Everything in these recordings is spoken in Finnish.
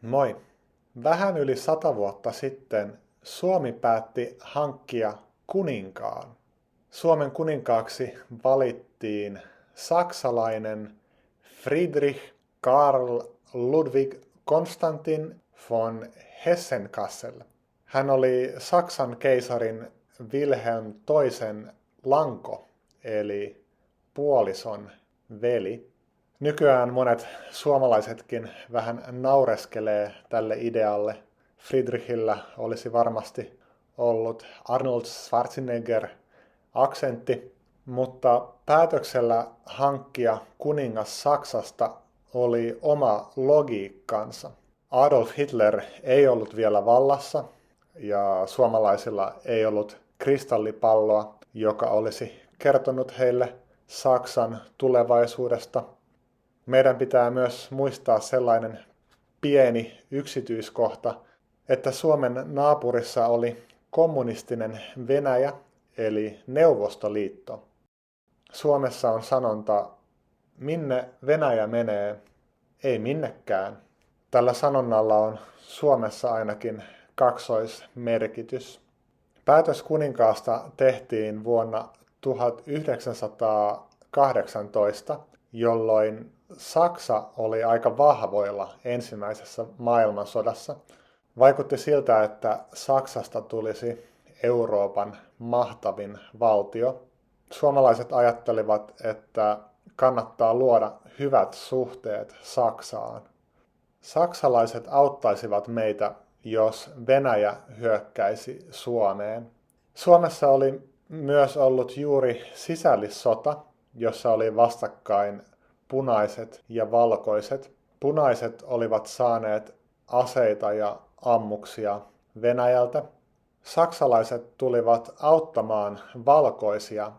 Moi! Vähän yli 100 vuotta sitten Suomi päätti hankkia kuninkaan. Suomen kuninkaaksi valittiin saksalainen Friedrich Karl Ludwig Konstantin von Hessen-Kassel. Hän oli Saksan keisarin Wilhelm toisen lanko, eli puolison veli. Nykyään monet suomalaisetkin vähän naureskelee tälle idealle. Friedrichillä olisi varmasti ollut Arnold Schwarzenegger-aksentti, mutta päätöksellä hankkia kuningas Saksasta oli oma logiikkansa. Adolf Hitler ei ollut vielä vallassa ja suomalaisilla ei ollut kristallipalloa, joka olisi kertonut heille Saksan tulevaisuudesta. Meidän pitää myös muistaa sellainen pieni yksityiskohta, että Suomen naapurissa oli kommunistinen Venäjä, eli Neuvostoliitto. Suomessa on sanonta, minne Venäjä menee, ei minnekään. Tällä sanonnalla on Suomessa ainakin kaksoismerkitys. Päätös kuninkaasta tehtiin vuonna 1918, jolloin Saksa oli aika vahvoilla ensimmäisessä maailmansodassa. Vaikutti siltä, että Saksasta tulisi Euroopan mahtavin valtio. Suomalaiset ajattelivat, että kannattaa luoda hyvät suhteet Saksaan. Saksalaiset auttaisivat meitä, jos Venäjä hyökkäisi Suomeen. Suomessa oli myös ollut juuri sisällissota, jossa oli vastakkain punaiset ja valkoiset. Punaiset olivat saaneet aseita ja ammuksia Venäjältä. Saksalaiset tulivat auttamaan valkoisia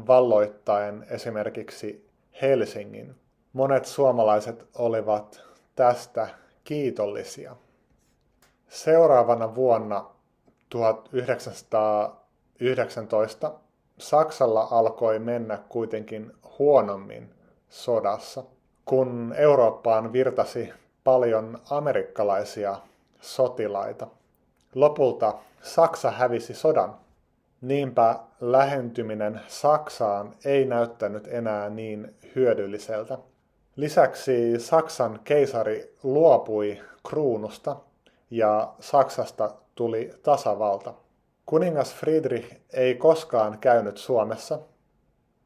valloittaen esimerkiksi Helsingin. Monet suomalaiset olivat tästä kiitollisia. Seuraavana vuonna 1919 Saksalla alkoi mennä kuitenkin huonommin sodassa, kun Eurooppaan virtasi paljon amerikkalaisia sotilaita. Lopulta Saksa hävisi sodan. Niinpä lähentyminen Saksaan ei näyttänyt enää niin hyödylliseltä. Lisäksi Saksan keisari luopui kruunusta ja Saksasta tuli tasavalta. Kuningas Friedrich ei koskaan käynyt Suomessa.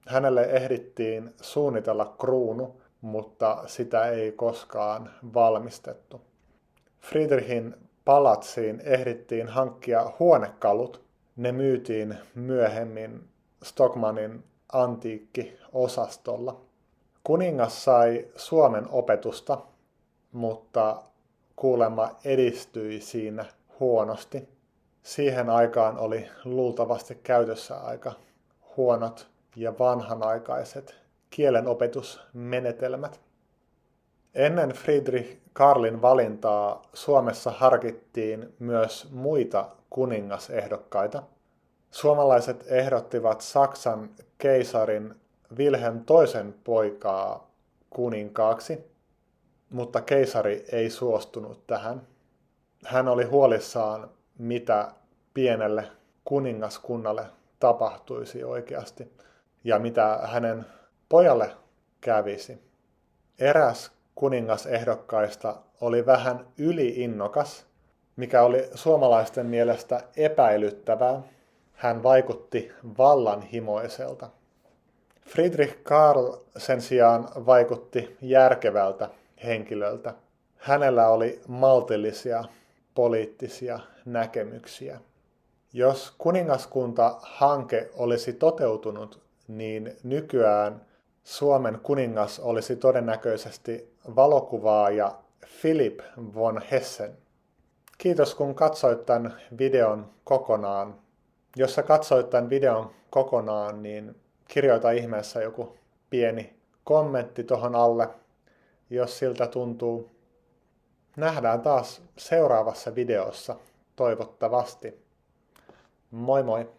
Hänelle ehdittiin suunnitella kruunu, mutta sitä ei koskaan valmistettu. Friedrichin palatsiin ehdittiin hankkia huonekalut. Ne myytiin myöhemmin Stockmannin antiikkiosastolla. Kuningas sai Suomen opetusta, mutta kuulemma edistyi siinä huonosti. Siihen aikaan oli luultavasti käytössä aika huonot ja vanhanaikaiset kielenopetusmenetelmät. Ennen Friedrich Karlin valintaa Suomessa harkittiin myös muita kuningasehdokkaita. Suomalaiset ehdottivat Saksan keisarin Wilhelm toisen poikaa kuninkaaksi, mutta keisari ei suostunut tähän. Hän oli huolissaan, mitä pienelle kuningaskunnalle tapahtuisi oikeasti ja mitä hänen pojalle kävisi. Eräs kuningasehdokkaista oli vähän yliinnokas, mikä oli suomalaisten mielestä epäilyttävää. Hän vaikutti vallanhimoiselta. Friedrich Karl sen sijaan vaikutti järkevältä henkilöltä. Hänellä oli maltillisia poliittisia näkemyksiä. Jos kuningaskunta-hanke olisi toteutunut, niin nykyään Suomen kuningas olisi todennäköisesti valokuvaaja Philipp von Hessen. Kiitos kun katsoit tämän videon kokonaan. Jos sä katsoit tämän videon kokonaan, niin kirjoita ihmeessä joku pieni kommentti tohon alle, jos siltä tuntuu. Nähdään taas seuraavassa videossa, toivottavasti. Moi moi!